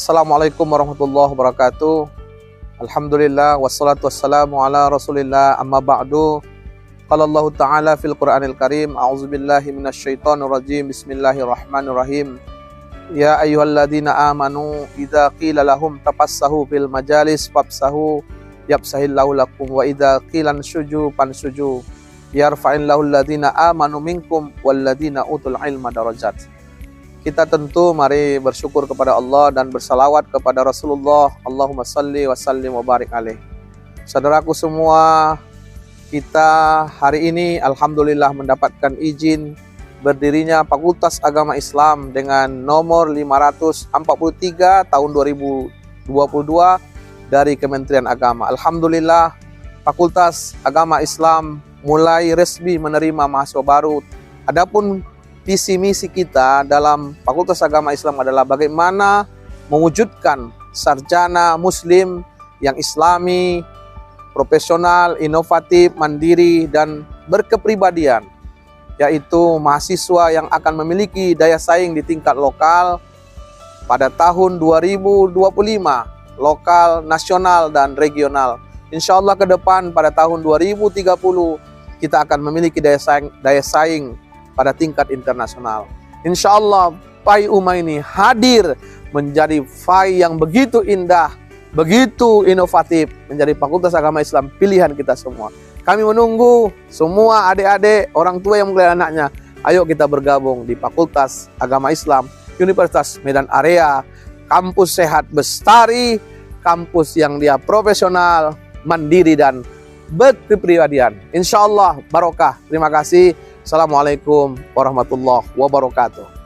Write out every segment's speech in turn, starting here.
Assalamualaikum warahmatullahi wabarakatuh. Alhamdulillah wassalatu wassalamu ala Rasulillah amma ba'du. Qala Allah Ta'ala fil Qur'anil Karim, a'udzubillahi minasyaitonir rajim. Bismillahirrahmanirrahim. Ya ayyuhalladzina amanu idza qila lahum tafassahu fil majalis fafsahu yafsahillahu lakum wa idza qila anshuju fansuju yarfa'illahu alladzina amanu minkum walladzina utul ilma darajat. Kita tentu mari bersyukur kepada Allah dan bersalawat kepada Rasulullah. Allahumma salli wa sallim wa barik alaih. Saudaraku semua, kita hari ini alhamdulillah mendapatkan izin berdirinya Fakultas Agama Islam dengan nomor 543 tahun 2022 dari Kementerian Agama. Alhamdulillah, Fakultas Agama Islam mulai resmi menerima mahasiswa baru. Adapun visi misi kita dalam Fakultas Agama Islam adalah bagaimana mewujudkan sarjana muslim yang islami, profesional, inovatif, mandiri, dan berkepribadian, yaitu mahasiswa yang akan memiliki daya saing di tingkat lokal pada tahun 2025, lokal, nasional, dan regional. Insya Allah ke depan pada tahun 2030 kita akan memiliki daya saing pada tingkat internasional. Insya Allah FAI UMA ini hadir menjadi FAI yang begitu indah, begitu inovatif, menjadi Fakultas Agama Islam pilihan kita semua. Kami menunggu semua adik-adik, orang tua yang menggelar anaknya. Ayo kita bergabung di Fakultas Agama Islam Universitas Medan Area, kampus sehat bestari, kampus yang dia profesional, mandiri, dan berkepribadian. Insya Allah barokah. Terima kasih. Assalamualaikum warahmatullahi wabarakatuh.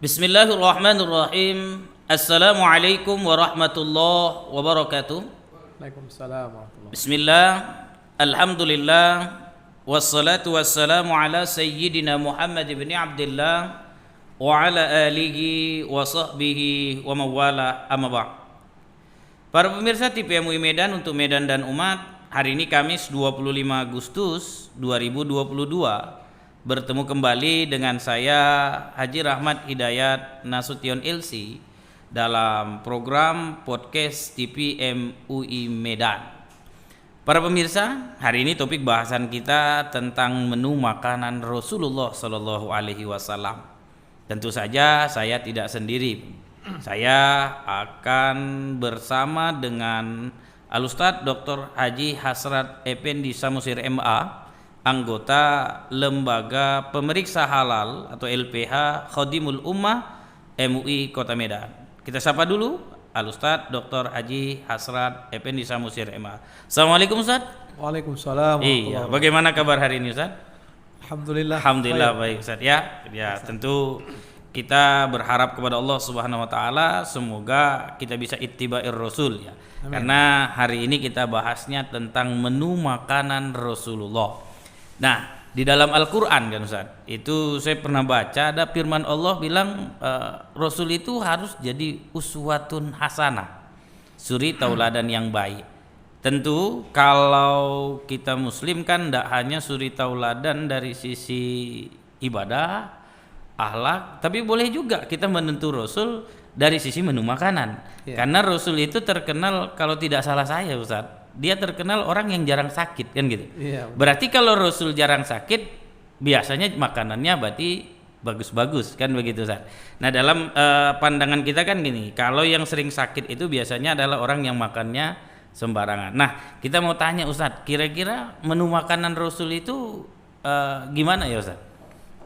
Bismillahirrahmanirrahim. Assalamualaikum warahmatullahi wabarakatuh. Waalaikumsalam warahmatullahi. Bismillah, alhamdulillah, wassalatu wassalamu ala sayyidina Muhammad ibn Abdullah wa ala alihi wa sahbihi wa mawala amma ba'd. Para pemirsa TVMUI Medan untuk Medan dan umat, hari ini Kamis 25 Agustus 2022 bertemu kembali dengan saya Haji Rahmat Hidayat Nasution LC dalam program podcast TVMUI Medan. Para pemirsa, hari ini topik bahasan kita tentang menu makanan Rasulullah Shallallahu Alaihi Wasallam. Tentu saja saya tidak sendiri. Saya akan bersama dengan Al-Ustadz Dr. Haji Hasrat Effendi Samusir MA, anggota Lembaga Pemeriksa Halal atau LPH Khodimul Ummah MUI Kota Medan. Kita sapa dulu Al-Ustadz Dr. Haji Hasrat Effendi Samusir MA. Assalamualaikum Ustadz. Waalaikumsalam. Iya, bagaimana kabar hari ini Ustadz? Alhamdulillah. Alhamdulillah baik Ustadz ya. Ya, tentu kita berharap kepada Allah Subhanahu wa taala semoga kita bisa ittiba'ir Rasul ya. Amin. Karena hari ini kita bahasnya tentang menu makanan Rasulullah. Nah, di dalam Al-Qur'an kan Ustaz, itu saya pernah baca ada firman Allah bilang Rasul itu harus jadi uswatun hasanah, suri tauladan yang baik. Tentu kalau kita muslim kan tidak hanya suri tauladan dari sisi ibadah, akhlak, tapi boleh juga kita menuntut Rasul dari sisi menu makanan. Karena Rasul itu terkenal, kalau tidak salah saya Ustaz, dia terkenal orang yang jarang sakit kan gitu. Berarti kalau Rasul jarang sakit, biasanya makanannya berarti bagus-bagus kan begitu Ustaz. Nah, dalam pandangan kita kan gini, kalau yang sering sakit itu biasanya adalah orang yang makannya sembarangan. Nah, kita mau tanya Ustaz, kira-kira menu makanan Rasul itu gimana ya Ustaz?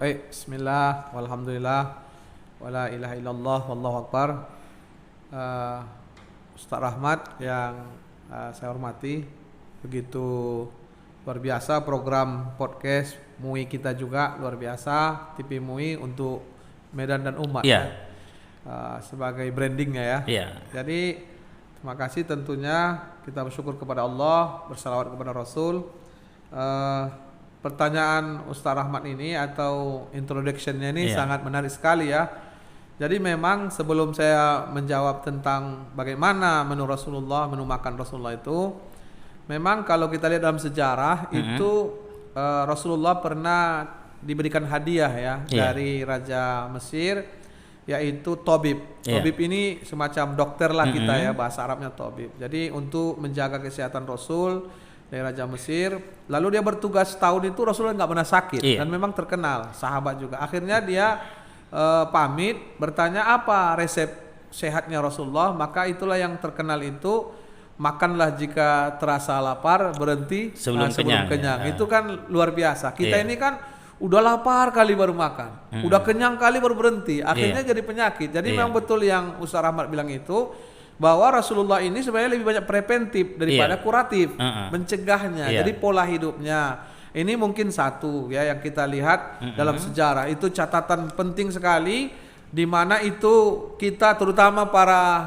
Baik, bismillah, walhamdulillah, wala ilaha illallah, wallahu akbar. Ustaz Rahmat yang saya hormati, begitu luar biasa program podcast MUI kita juga luar biasa, TV MUI untuk Medan dan umat sebagai brandingnya ya. Jadi terima kasih, tentunya kita bersyukur kepada Allah, bersalawat kepada Rasul. Pertanyaan Ustaz Rahmat ini atau introduction-nya ini sangat menarik sekali ya. Jadi memang sebelum saya menjawab tentang bagaimana menu Rasulullah, menu makan Rasulullah itu, memang kalau kita lihat dalam sejarah itu Rasulullah pernah diberikan hadiah ya dari Raja Mesir, yaitu Tobib. Tobib ini semacam dokter lah kita ya, bahasa Arabnya Tobib. Jadi untuk menjaga kesehatan Rasul dari Raja Mesir, lalu dia bertugas tahun itu Rasulullah nggak pernah sakit dan memang terkenal, sahabat juga. Akhirnya dia pamit bertanya apa resep sehatnya Rasulullah, maka itulah yang terkenal itu, makanlah jika terasa lapar, berhenti sebelum kenyang. Itu kan luar biasa. Kita ini kan udah lapar kali baru makan, udah kenyang kali baru berhenti, akhirnya jadi penyakit. Jadi memang betul yang Ustaz Rahmat bilang itu, bahwa Rasulullah ini sebenarnya lebih banyak preventif daripada kuratif, mencegahnya. Jadi pola hidupnya ini mungkin satu ya yang kita lihat dalam sejarah, itu catatan penting sekali, di mana itu kita terutama para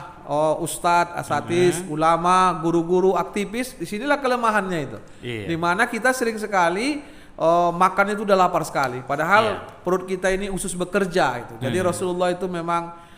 ustadz, asatidz, ulama, guru-guru, aktivis, disinilah kelemahannya itu. Di mana kita sering sekali makan itu udah lapar sekali, padahal perut kita ini usus bekerja itu. Jadi Rasulullah itu memang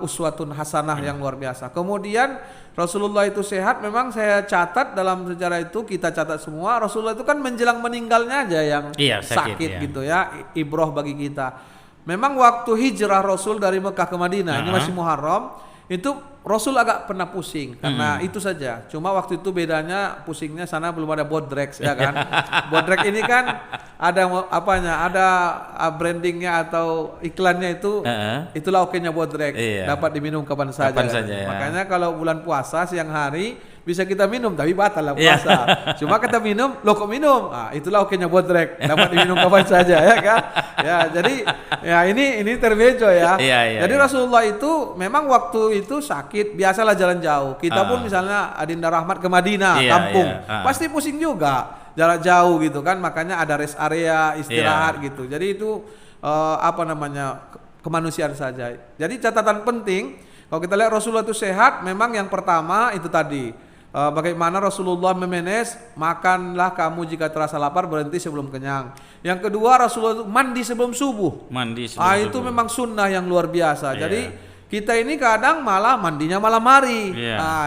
uswatun hasanah yang luar biasa. Kemudian Rasulullah itu sehat, memang saya catat dalam sejarah itu, kita catat semua, Rasulullah itu kan menjelang meninggalnya aja yang sakit gitu ya, ibroh bagi kita. Memang waktu hijrah Rasul dari Mekah ke Madinah, ini masih Muharram, itu Rasul agak pernah pusing karena itu saja. Cuma waktu itu bedanya, pusingnya sana belum ada Bodrex ya kan. Bodrex ini kan ada apanya, ada brandingnya atau iklannya itu, itulah oke-nya Bodrex, dapat diminum kapan saja. Makanya kalau bulan puasa siang hari bisa kita minum, tapi batal lah puasa. Cuma kita minum, lo kok minum? Itulah oke-nya Bodrex, dapat diminum kapan saja ya kan. Ya, jadi ya ini terbejo ya. Jadi Rasulullah itu memang waktu itu sakit, biasalah jalan jauh. Kita pun misalnya Adinda Rahmat ke Madinah, kampung, pasti pusing juga, jarak jauh gitu kan. Makanya ada rest area, istirahat gitu. Jadi itu kemanusiaan saja. Jadi catatan penting kalau kita lihat Rasulullah itu sehat, memang yang pertama itu tadi, bagaimana Rasulullah memanage, makanlah kamu jika terasa lapar, berhenti sebelum kenyang. Yang kedua, Rasulullah itu mandi sebelum subuh. Itu memang sunnah yang luar biasa. Jadi kita ini kadang malah mandinya malam hari.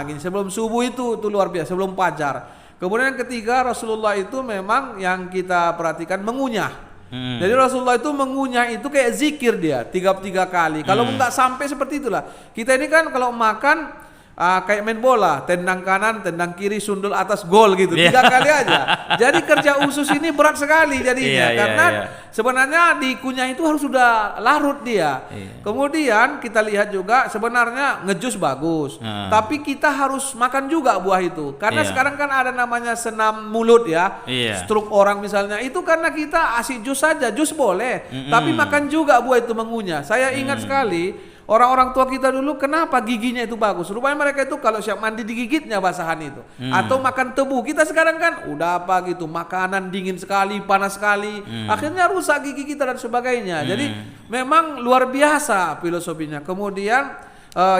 Gini, sebelum subuh itu luar biasa, sebelum fajar. Kemudian yang ketiga, Rasulullah itu memang yang kita perhatikan mengunyah. Jadi Rasulullah itu mengunyah itu kayak zikir dia tiga kali. Kalau nggak sampai seperti itulah. Kita ini kan kalau makan kayak main bola, tendang kanan, tendang kiri, sundul atas, gol gitu, 3 kali aja. Jadi kerja usus ini berat sekali jadinya, karena sebenarnya dikunyah itu harus sudah larut dia. Kemudian kita lihat juga sebenarnya ngejus bagus, tapi kita harus makan juga buah itu, karena sekarang kan ada namanya senam mulut ya, stroke orang misalnya, itu karena kita asik jus saja, jus boleh, tapi makan juga buah itu, mengunyah. Saya ingat sekali orang-orang tua kita dulu, kenapa giginya itu bagus? Rupanya mereka itu kalau siap mandi digigitnya basahan itu. Atau makan tebu. Kita sekarang kan udah apa gitu, makanan dingin sekali, panas sekali. Akhirnya rusak gigi kita dan sebagainya. Jadi memang luar biasa filosofinya. Kemudian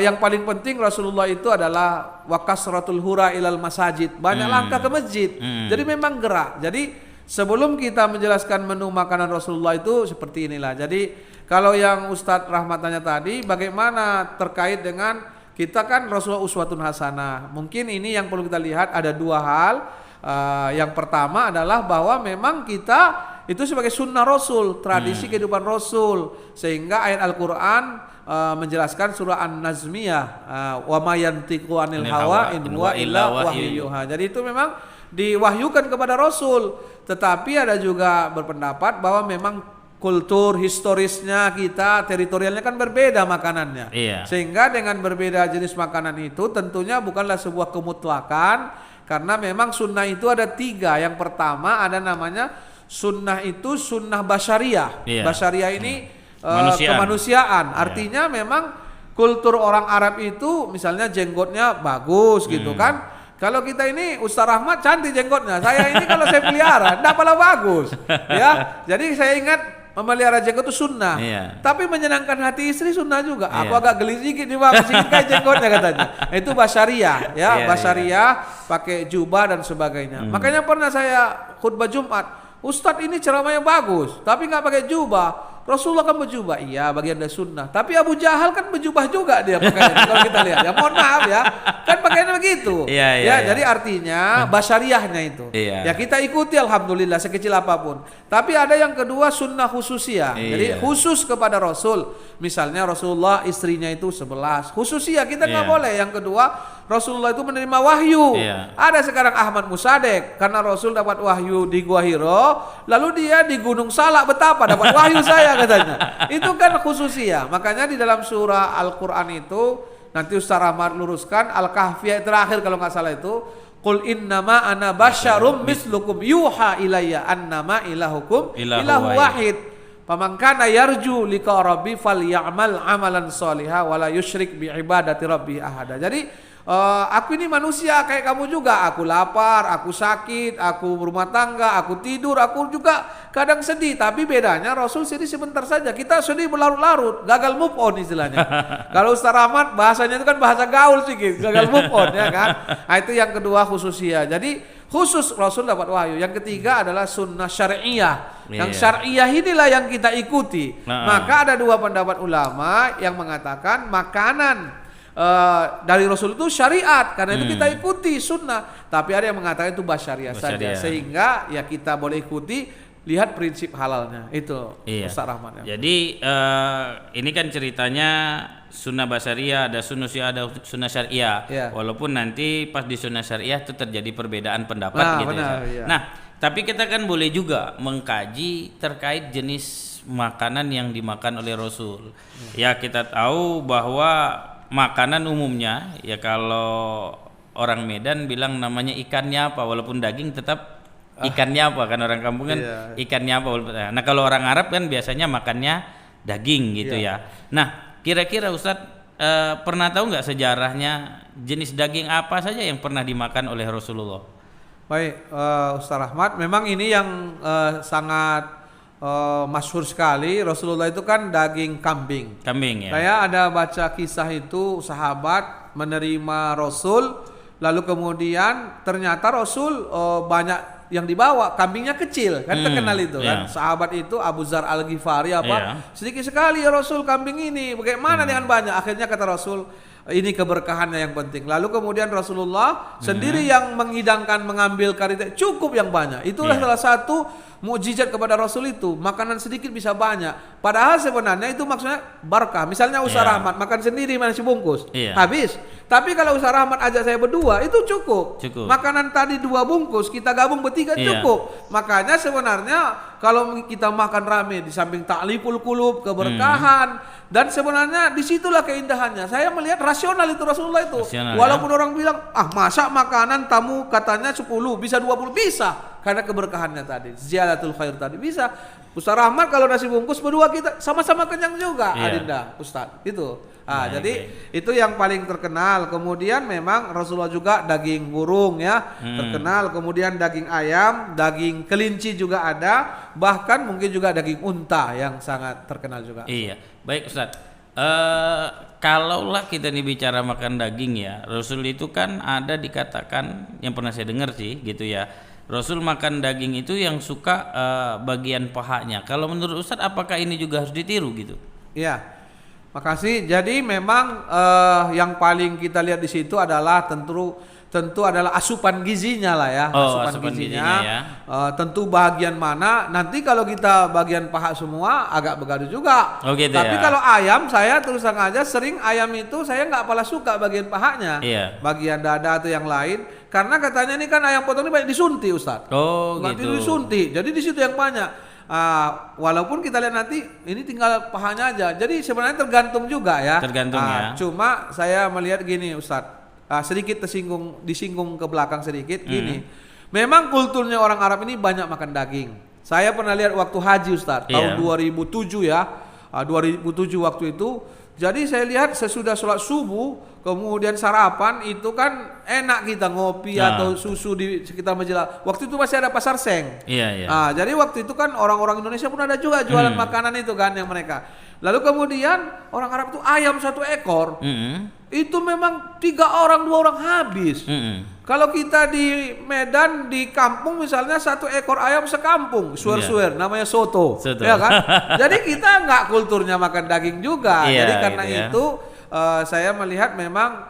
yang paling penting Rasulullah itu adalah wakasratul hura ilal masajid. Banyak langkah ke masjid. Jadi memang gerak. Jadi sebelum kita menjelaskan menu makanan Rasulullah itu seperti inilah. Jadi kalau yang Ustadz Rahmat tanya tadi, bagaimana terkait dengan kita kan Rasulullah uswatun hasanah. Mungkin ini yang perlu kita lihat ada dua hal. Yang pertama adalah bahwa memang kita itu sebagai sunnah Rasul, tradisi kehidupan Rasul, sehingga ayat Al-Quran menjelaskan surah An-Nazmiyah, wa ma yantiqu anil hawa in huwa illa wahyu yuha. Jadi itu memang diwahyukan kepada Rasul. Tetapi ada juga berpendapat bahwa memang kultur historisnya kita, teritorialnya kan berbeda makanannya. Sehingga dengan berbeda jenis makanan itu tentunya bukanlah sebuah kemutlakan. Karena memang sunnah itu ada tiga. Yang pertama ada namanya sunnah itu sunnah basyariah. Basyariah ini kemanusiaan. Artinya memang kultur orang Arab itu misalnya jenggotnya bagus gitu kan. Kalau kita ini Ustaz Rahmat cantik jenggotnya. Saya ini kalau saya pelihara enggak pala bagus. Ya. Jadi saya ingat memelihara jenggot itu sunnah, tapi menyenangkan hati istri sunnah juga. Aku agak geli sedikit nih bang, sedikit kayak jenggotnya katanya. Itu basyariah, ya basyariah, pakai jubah dan sebagainya. Makanya pernah saya khutbah Jumat, Ustadz ini ceramahnya bagus, tapi nggak pakai jubah. Rasulullah kan berjubah, iya bagian dari sunnah. Tapi Abu Jahal kan berjubah juga dia pakaiannya. Kalau kita lihat, ya mohon maaf ya, kan pakaiannya begitu. Jadi artinya basyariahnya itu. Ya kita ikuti alhamdulillah sekecil apapun. Tapi ada yang kedua sunnah khususiyah. Jadi khusus kepada Rasul. Misalnya Rasulullah istrinya itu 11. Khususiyah kita nggak boleh. Yang kedua Rasulullah itu menerima wahyu. Ada sekarang Ahmad Musadek karena Rasul dapat wahyu di Gua Hiro, lalu dia di Gunung Salak betapa dapat wahyu saya katanya. Itu kan khususiyah. Makanya di dalam surah Al-Qur'an itu nanti Ustaz Rahmat luruskan Al-Kahfi terakhir kalau nggak salah itu Qul innama ana basyarum mislukum yuha ilayya annama ilahukum ilahu wahid. Faman kana yarju liqa rabbi falyamal amalan sholiha wala yusyrik bi ibadati rabbi ahada. Jadi aku ini manusia kayak kamu juga. Aku lapar, aku sakit, aku berumah tangga, aku tidur, aku juga kadang sedih. Tapi bedanya Rasul sedih sebentar saja. Kita sedih berlarut-larut, gagal move on istilahnya. Kalau Ustaz Rahmat bahasanya itu kan bahasa gaul sedikit, gagal move on ya kan. Nah, itu yang kedua khususiyah. Jadi khusus Rasul dapat wahyu. Yang ketiga adalah sunnah syariah. Yang syariah inilah yang kita ikuti. Maka ada dua pendapat ulama yang mengatakan makanan dari Rasul itu syariat, karena itu kita ikuti sunnah. Tapi ada yang mengatakan itu basyariah saja, sehingga ya kita boleh ikuti, lihat prinsip halalnya itu. Ustaz Rahman ya. Jadi ini kan ceritanya sunnah basyariah, ada sunnah syariah, ada sunnah syariah. Walaupun nanti pas di sunnah syariah itu terjadi perbedaan pendapat gitu. Nah, tapi kita kan boleh juga mengkaji terkait jenis makanan yang dimakan oleh Rasul. Ya kita tahu bahwa makanan umumnya ya kalau orang Medan bilang namanya ikannya apa, walaupun daging tetap ikannya apa kan, orang kampung kan ikannya apa walaupun. Nah kalau orang Arab kan biasanya makannya daging gitu ya. Nah kira-kira Ustadz pernah tahu nggak sejarahnya jenis daging apa saja yang pernah dimakan oleh Rasulullah? Baik, Ustaz Rahmat, memang ini yang sangat masyhur sekali. Rasulullah itu kan daging kambing. Ya. Saya ada baca kisah itu sahabat menerima Rasul, lalu kemudian ternyata Rasul banyak yang dibawa, kambingnya kecil kan, terkenal itu kan. Sahabat itu Abu Dzar Al-Ghifari sedikit sekali ya Rasul kambing ini, bagaimana dengan banyak? Akhirnya kata Rasul, ini keberkahannya yang penting. Lalu kemudian Rasulullah sendiri yang menghidangkan, mengambil karite cukup yang banyak. Itulah salah satu mukjizat kepada Rasul itu, makanan sedikit bisa banyak. Padahal sebenarnya itu maksudnya berkah. Misalnya Ustaz Rahmat makan sendiri nasi bungkus, habis. Tapi kalau Ustaz Rahmat ajak saya berdua itu cukup. Makanan tadi 2 bungkus kita gabung bertiga cukup. Makanya sebenarnya kalau kita makan rame di samping ta'liful qulub, keberkahan, dan sebenarnya disitulah keindahannya. Saya melihat rasional itu Rasulullah itu. Walaupun orang bilang, masa makanan tamu katanya 10, bisa 20, bisa. Karena keberkahannya tadi, ziyadatul khair tadi bisa. Ustaz Rahmat kalau nasi bungkus berdua kita sama-sama kenyang juga, Adinda, Ustaz. Itu. Jadi itu yang paling terkenal. Kemudian memang Rasulullah juga daging burung ya, terkenal. Kemudian daging ayam, daging kelinci juga ada. Bahkan mungkin juga daging unta yang sangat terkenal juga. Iya, baik Ustaz. Kalaulah kita nih bicara makan daging ya, Rasul itu kan ada dikatakan yang pernah saya dengar sih gitu ya. Rasul makan daging itu yang suka bagian pahanya. Kalau menurut Ustadz, apakah ini juga harus ditiru gitu? Iya, makasih. Jadi memang yang paling kita lihat di situ adalah tentu adalah asupan gizinya lah ya. Asupan gizinya ya. Tentu bagian mana. Nanti kalau kita bagian paha semua agak begaduh juga. Oh gitu. Tapi ya. kalau ayam, saya terus terang aja sering ayam itu saya nggak pala suka bagian pahanya. Iya. Bagian dada atau yang lain. Karena katanya ini kan ayam potong ini banyak disuntik, Ustadz. Oh Nanti gitu. disuntik. Jadi di situ yang banyak. Walaupun kita lihat nanti ini tinggal pahanya aja. Jadi sebenarnya tergantung juga ya. Tergantung ya. Cuma saya melihat gini, Ustadz. Sedikit disinggung ke belakang sedikit gini. Memang kulturnya orang Arab ini banyak makan daging. Saya pernah lihat waktu haji, Ustadz, tahun 2007 ya. 2007 waktu itu. Jadi saya lihat sesudah sholat subuh, kemudian sarapan itu kan enak kita ngopi atau susu di sekitar masjid. Waktu itu masih ada pasar seng. Iya. Jadi waktu itu kan orang-orang Indonesia pun ada juga jualan makanan itu kan yang mereka. Lalu kemudian orang Arab itu ayam 1 ekor. Itu memang 3 orang 2 orang habis. Kalau kita di Medan di kampung misalnya 1 ekor ayam sekampung, suer-suer, namanya soto, ya kan? Jadi kita nggak kulturnya makan daging juga. Jadi karena itu saya melihat memang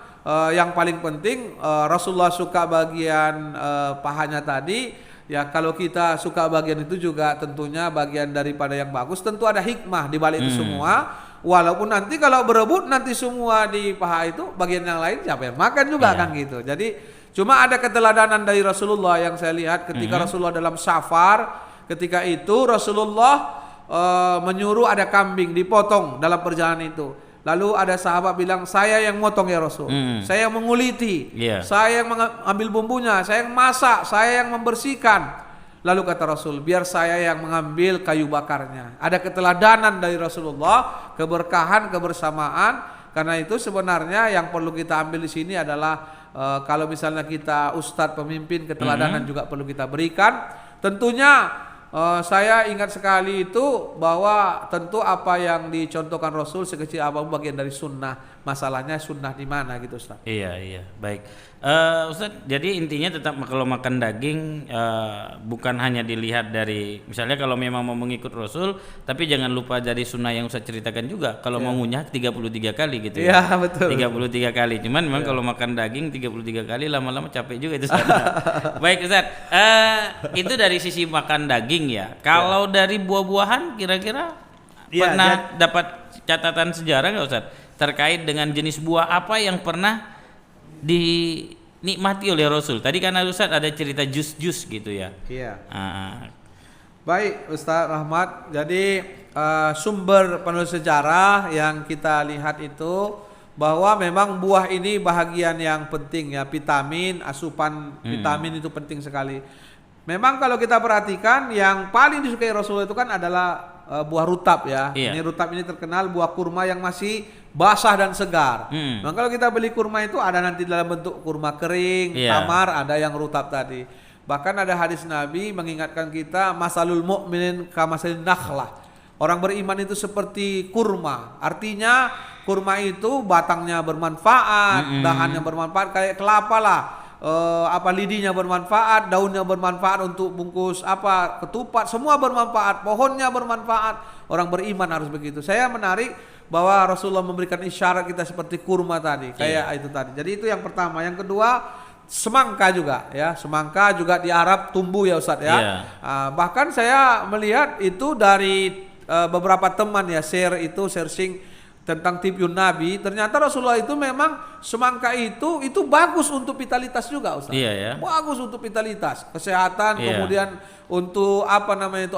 yang paling penting Rasulullah suka bagian pahanya tadi. Ya kalau kita suka bagian itu juga tentunya bagian daripada yang bagus. Tentu ada hikmah di balik itu semua. Walaupun nanti kalau berebut nanti semua di paha itu bagian yang lain siapa yang makan juga kan gitu. Jadi cuma ada keteladanan dari Rasulullah yang saya lihat ketika Rasulullah dalam safar, ketika itu Rasulullah menyuruh ada kambing dipotong dalam perjalanan itu. Lalu ada sahabat bilang, saya yang motong ya Rasul, saya yang menguliti, saya yang mengambil bumbunya, saya yang masak, saya yang membersihkan. Lalu kata Rasul, biar saya yang mengambil kayu bakarnya. Ada keteladanan dari Rasulullah, keberkahan, kebersamaan. Karena itu sebenarnya yang perlu kita ambil di sini adalah kalau misalnya kita ustadz pemimpin, keteladanan juga perlu kita berikan. Tentunya saya ingat sekali itu bahwa tentu apa yang dicontohkan Rasul sekecil apapun bagian dari sunnah. Masalahnya sunnah di mana gitu, Ustaz? Iya, baik. Ustaz, jadi intinya tetap kalau makan daging bukan hanya dilihat dari misalnya kalau memang mau mengikut Rasul, tapi jangan lupa dari sunnah yang Ustaz ceritakan juga. Kalau mau ngunyah 33 kali gitu ya. Iya, betul. 33 kali. Cuman memang kalau makan daging 33 kali lama-lama capek juga itu, Ustaz. Baik, Ustaz. Itu dari sisi makan daging ya. Kalau dari buah-buahan kira-kira pernah dapat catatan sejarah nggak, Ustaz? Terkait dengan jenis buah apa yang pernah dinikmati oleh Rasul. Tadi kan Ustaz ada cerita jus-jus gitu ya. Iya. Baik Ustaz Rahmat. Jadi sumber penulis sejarah yang kita lihat itu bahwa memang buah ini bahagian yang penting ya, vitamin, asupan vitamin itu penting sekali. Memang kalau kita perhatikan yang paling disukai Rasul itu kan adalah buah rutab ya. Ini rutab ini terkenal buah kurma yang masih basah dan segar. Nah, kalau kita beli kurma itu ada nanti dalam bentuk kurma kering, tamar, ada yang rutab tadi. Bahkan ada hadis Nabi mengingatkan kita masalul mu'minin kamasalin nakhlah. Orang beriman itu seperti kurma. Artinya kurma itu batangnya bermanfaat, dahannya bermanfaat kayak kelapa lah. Lidinya bermanfaat, daunnya bermanfaat untuk bungkus ketupat, semua bermanfaat, pohonnya bermanfaat. Orang beriman harus begitu. Saya menarik bahwa Rasulullah memberikan isyarat kita seperti kurma tadi, kayak itu tadi. Jadi itu yang pertama. Yang kedua, semangka juga ya. Semangka juga di Arab tumbuh ya Ustaz ya. Bahkan saya melihat itu dari beberapa teman ya searching tentang tibyun Nabi, ternyata Rasulullah itu memang semangka itu bagus untuk vitalitas juga Ustaz. Bagus untuk vitalitas, kesehatan, kemudian untuk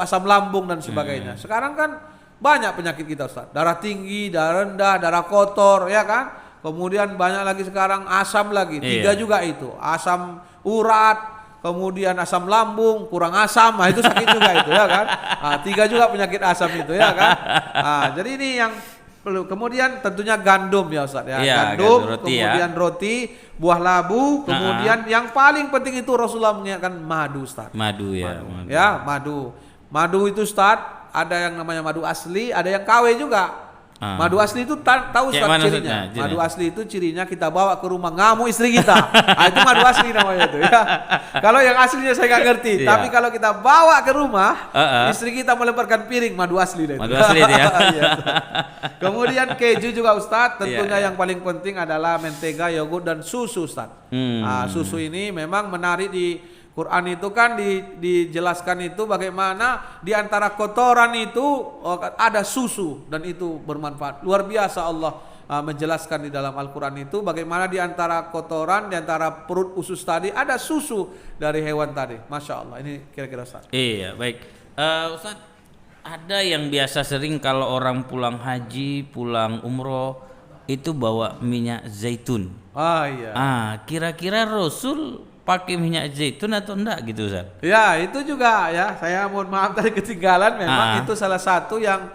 asam lambung dan sebagainya. Sekarang kan banyak penyakit kita Ustaz, darah tinggi, darah rendah, darah kotor ya kan. Kemudian banyak lagi sekarang asam lagi, 3 juga itu, asam urat, kemudian asam lambung, kurang asam, itu sakit juga itu ya kan. 3 juga penyakit asam itu ya kan. Jadi ini yang perlu. Kemudian tentunya gandum ya Ustaz ya. Gandum, roti, kemudian roti, buah labu, kemudian yang paling penting itu Rasulullah mengingatkan madu Ustaz. Madu. Madu itu Ustaz, ada yang namanya madu asli, ada yang KW juga. Madu asli itu tahu Kayak Ustaz mana cirinya. maksudnya? Madu asli itu cirinya kita bawa ke rumah ngamu istri kita. Itu madu asli namanya itu ya. Kalau yang aslinya saya nggak ngerti, Iya. tapi kalau kita bawa ke rumah, istri kita melemparkan piring madu asli deh. Madu asli itu ya. Iya, Ustaz. Kemudian keju juga Ustaz, tentunya Iya. yang paling penting adalah mentega, yogurt dan susu Ustaz. Susu ini memang menarik di Quran itu kan dijelaskan itu bagaimana di antara kotoran itu ada susu dan itu bermanfaat. Luar biasa Allah menjelaskan di dalam Al-Quran itu bagaimana di antara kotoran, di antara perut usus tadi ada susu dari hewan tadi. Masya Allah, ini kira-kira Ustaz. Iya, baik. Ustaz, ada yang biasa sering kalau orang pulang haji, pulang umroh itu bawa minyak zaitun. Iya. Kira-kira Rasul pakai minyak zaitun atau enggak gitu Ustaz? Ya, itu juga ya. Saya mohon maaf tadi ketinggalan. Memang itu salah satu yang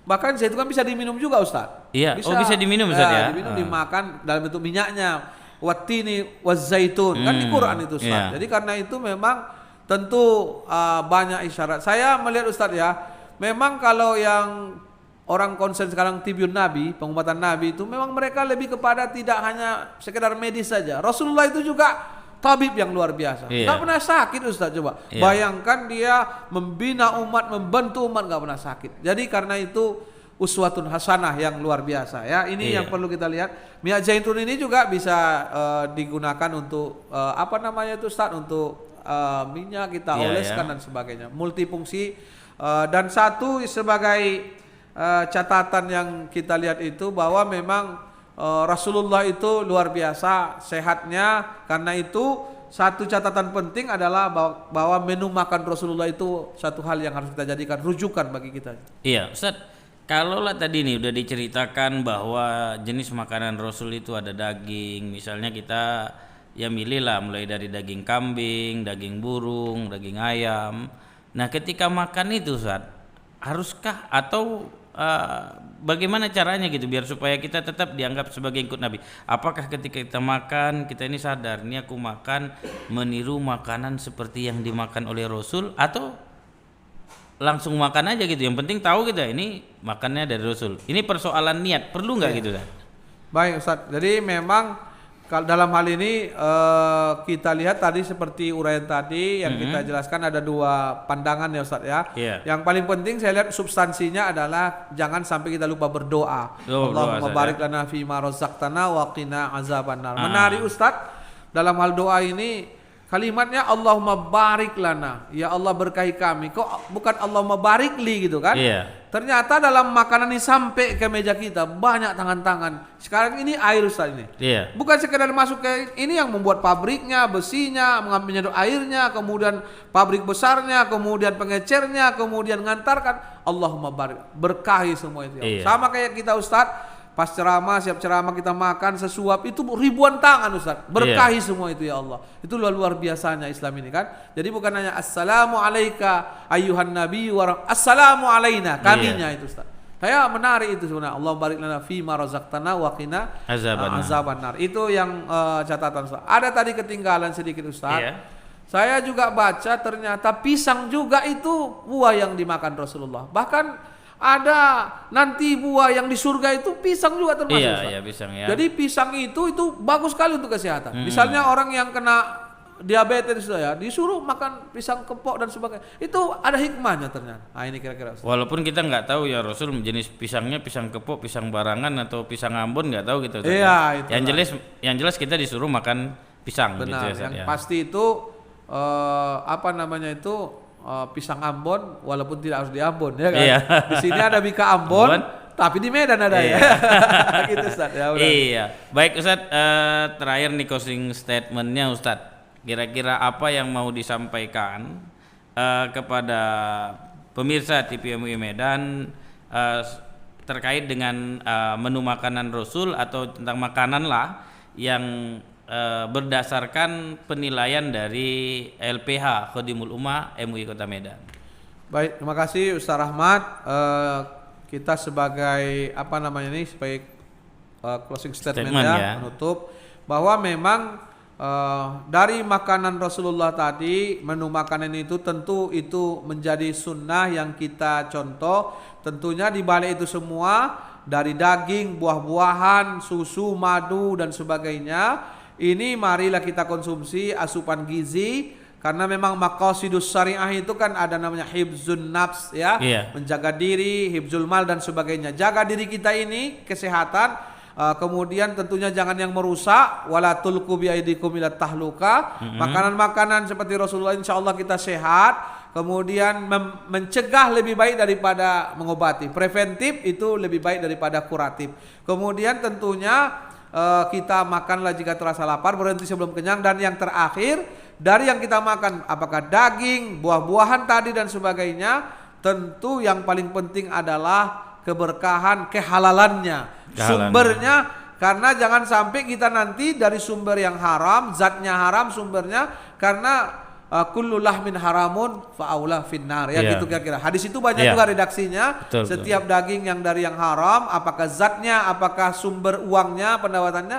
bahkan zaitun kan bisa diminum juga Ustaz. Iya. Bisa diminum Ustaz ya? Diminum, dimakan dalam bentuk minyaknya. Wattini wazzaitun. Kan di Quran itu Ustaz. Iya. Jadi karena itu memang tentu banyak isyarat. Saya melihat Ustaz ya, memang kalau yang orang konsen sekarang tibyun Nabi, pengobatan Nabi itu memang mereka lebih kepada tidak hanya sekedar medis saja. Rasulullah itu juga tabib yang luar biasa. Iya. Gak pernah sakit Ustaz, coba. Iya. Bayangkan dia membina umat, membantu umat, gak pernah sakit. Jadi karena itu uswatun hasanah yang luar biasa ya. Ini yang perlu kita lihat. Minyak zaitun ini juga bisa digunakan untuk apa namanya itu Ustaz, untuk minyak kita oleskan dan sebagainya. Multifungsi dan satu sebagai catatan yang kita lihat itu bahwa memang Rasulullah itu luar biasa sehatnya. Karena itu satu catatan penting adalah bahwa menu makan Rasulullah itu satu hal yang harus kita jadikan rujukan bagi kita. Iya, Ustaz. Kalau lah tadi nih udah diceritakan bahwa jenis makanan Rasul itu ada daging, misalnya kita ya milih lah mulai dari daging kambing, daging burung, daging ayam. Nah, ketika makan itu Ustaz, haruskah atau bagaimana caranya gitu biar supaya kita tetap dianggap sebagai ikut Nabi? Apakah ketika kita makan kita ini sadar ini aku makan meniru makanan seperti yang dimakan oleh Rasul, atau langsung makan aja gitu? Yang penting tahu kita ini makannya dari Rasul. Ini persoalan niat, perlu nggak gitu kan? Baik Ustaz. Jadi memang kalau dalam hal ini kita lihat tadi seperti uraian tadi yang kita jelaskan ada dua pandangan ya Ustaz ya. Yang paling penting saya lihat substansinya adalah jangan sampai kita lupa berdoa. Allahumma barik lana fima razaqtana wa qina azabannar. Menarik Ustaz, dalam hal doa ini kalimatnya Allahumma barik lana, ya Allah berkahi kami. Kok bukan Allahumma barik li gitu kan? Ternyata dalam makanan ini sampai ke meja kita banyak tangan-tangan. Sekarang ini air Ustaz ini. Bukan sekedar masuk ke ini yang membuat pabriknya, besinya, mengambilnya airnya, kemudian pabrik besarnya, kemudian pengecernya, kemudian ngantarkan. Allahumma barik, berkahi semua itu ya. Sama kayak kita Ustaz, pas ceramah, siap ceramah kita makan sesuap itu ribuan tangan Ustaz. Berkahi semua itu ya Allah. Itu luar biasanya Islam ini kan. Jadi bukan hanya assalamu alayka ayyuhan nabi wa assalamu alayna, kaminya itu Ustaz. Saya menarik itu sebenarnya. Allah barik lana fima razaqtana wa qina azabannar. Itu yang catatan Ustaz. Ada tadi ketinggalan sedikit Ustaz. Saya juga baca ternyata pisang juga itu buah yang dimakan Rasulullah. Bahkan ada nanti buah yang di surga itu pisang juga termasuk. Iya, pisang ya. Jadi pisang itu bagus sekali untuk kesehatan. Misalnya orang yang kena diabetes ya, disuruh makan pisang kepok dan sebagainya. Itu ada hikmahnya ternyata. Nah, ini kira-kira. Walaupun kita nggak tahu ya Rasul jenis pisangnya pisang kepok, pisang barangan atau pisang Ambon, nggak tahu gitu. Iya, itu. Yang jelas kita disuruh makan pisang. Benar. Gitu, yang pasti itu apa namanya itu pisang Ambon, walaupun tidak harus di Ambon ya kan. Di sini ada Bika Ambon, tapi di Medan ada ya. Gitu Ustaz ya. Baik Ustaz, terakhir nih closing statementnya Ustaz. Kira-kira apa yang mau disampaikan kepada pemirsa TV MUI Medan terkait dengan menu makanan Rasul atau tentang makanan lah yang berdasarkan penilaian dari LPH Khodimul Ummah MUI Kota Medan. Baik, terima kasih Ustaz Rahmat. Kita sebagai apa namanya ini sebagai closing statement ya, menutup bahwa memang dari makanan Rasulullah tadi, menu makanan itu tentu itu menjadi sunnah yang kita contoh. Tentunya di balik itu semua dari daging, buah-buahan, susu, madu dan sebagainya. Ini marilah kita konsumsi asupan gizi, karena memang maqasidus syariah itu kan ada namanya hifzun nafs ya, menjaga diri, hifzul mal dan sebagainya. Jaga diri kita ini kesehatan, kemudian tentunya jangan yang merusak, wala tulqu biaidikum ila tahluka. Makanan-makanan seperti Rasulullah insyaallah kita sehat, kemudian mencegah lebih baik daripada mengobati. Preventif itu lebih baik daripada kuratif. Kemudian tentunya kita makanlah jika terasa lapar, berhenti sebelum kenyang, dan yang terakhir dari yang kita makan apakah daging, buah-buahan tadi dan sebagainya, tentu yang paling penting adalah keberkahan, kehalalannya, sumbernya, karena jangan sampai kita nanti dari sumber yang haram, zatnya haram sumbernya, karena kullu lahmin haramun fa'aulah finnar ya, gitu kira-kira. Hadis itu banyak juga redaksinya. Setiap daging yang dari yang haram, apakah zatnya, apakah sumber uangnya, pendapatannya,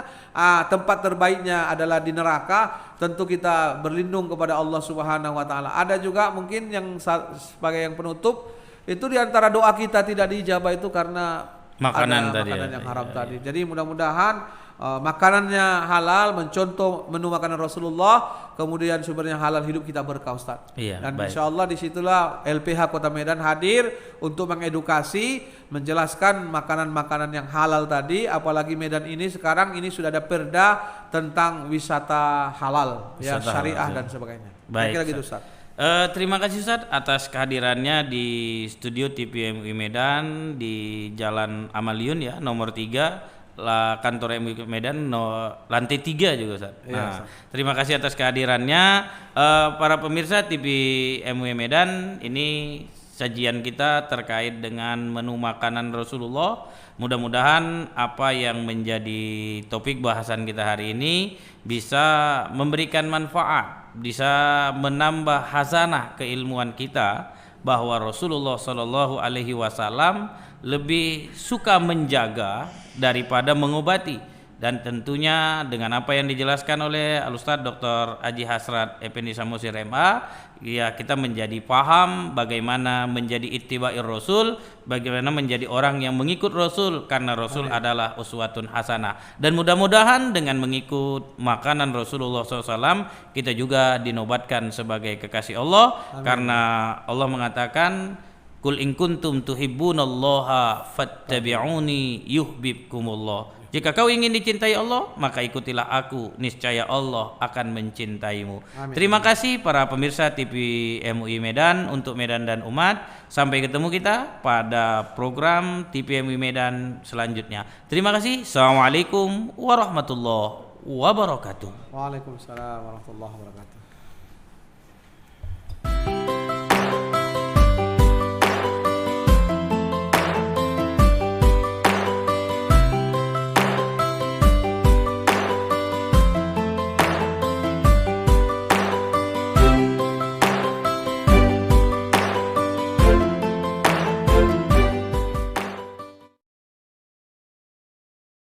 tempat terbaiknya adalah di neraka. Tentu kita berlindung kepada Allah Subhanahu wa taala. Ada juga mungkin yang sebagai yang penutup, itu di antara doa kita tidak diijabah itu karena makanan yang haram tadi. Jadi mudah-mudahan makanannya halal, mencontoh menu makanan Rasulullah, kemudian sumbernya halal, hidup kita berkah, Ustaz. Dan insyaallah disitulah LPH Kota Medan hadir untuk mengedukasi, menjelaskan makanan-makanan yang halal tadi. Apalagi Medan ini sekarang ini sudah ada perda tentang wisata halal, wisata syariah halal, dan sebagainya. Kira-kira gitu, Ustaz. Terima kasih Ustaz atas kehadirannya di studio TV MUI Medan di Jalan Amaliun ya, nomor 3. Kantor MUI Medan lantai 3 juga Ustaz. Terima kasih atas kehadirannya. Para pemirsa TV MUI Medan, ini sajian kita terkait dengan menu makanan Rasulullah. Mudah-mudahan apa yang menjadi topik bahasan kita hari ini bisa memberikan manfaat, bisa menambah hazanah keilmuan kita, bahwa Rasulullah Shallallahu Alaihi Wasallam lebih suka menjaga daripada mengobati. Dan tentunya dengan apa yang dijelaskan oleh Al-Ustaz Dr. Haji Hasrat Effendi Samosir MA, ya kita menjadi paham bagaimana menjadi ittiba'ir Rasul, bagaimana menjadi orang yang mengikut Rasul, karena Rasul adalah uswatun hasanah. Dan mudah-mudahan dengan mengikut makanan Rasulullah SAW kita juga dinobatkan sebagai kekasih Allah. Karena Allah mengatakan, Qul in kuntum tuhibbunallaha fattabi'uni yuhibbukumullah. Jika kau ingin dicintai Allah, maka ikutilah aku, niscaya Allah akan mencintaimu. Terima kasih para pemirsa TV MUI Medan untuk Medan dan umat. Sampai ketemu kita pada program TV MUI Medan selanjutnya. Terima kasih. Assalamualaikum warahmatullahi wabarakatuh. Waalaikumsalam warahmatullahi wabarakatuh.